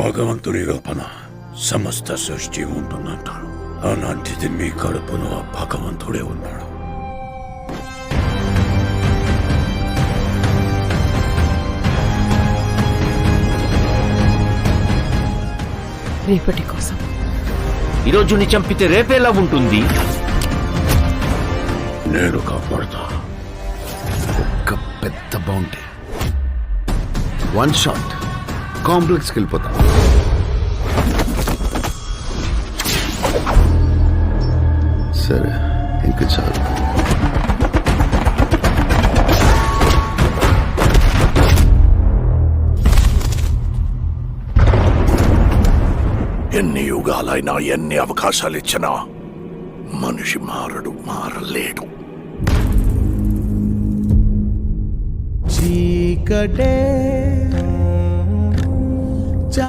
భగవంతుని రూపణ సమస్త సృష్టి ఉంటుందంటారు. అలాంటిది మీ కడుపులో ఆ భగవంతుడే ఉన్నాడు. రేపటి కోసం ఈరోజు నీ చంపితే రేపేలా ఉంటుంది? నేను కాపాడతా. ఒక పెద్ద బౌంటీ, 1 షాట్ కాంప్లెక్స్కి వెళ్ళిపోతాం. సరే, ఇంక చాలు. ఎన్ని యుగాలైనా ఎన్ని అవకాశాలు ఇచ్చినా మనిషి మారలేడు. చీకటే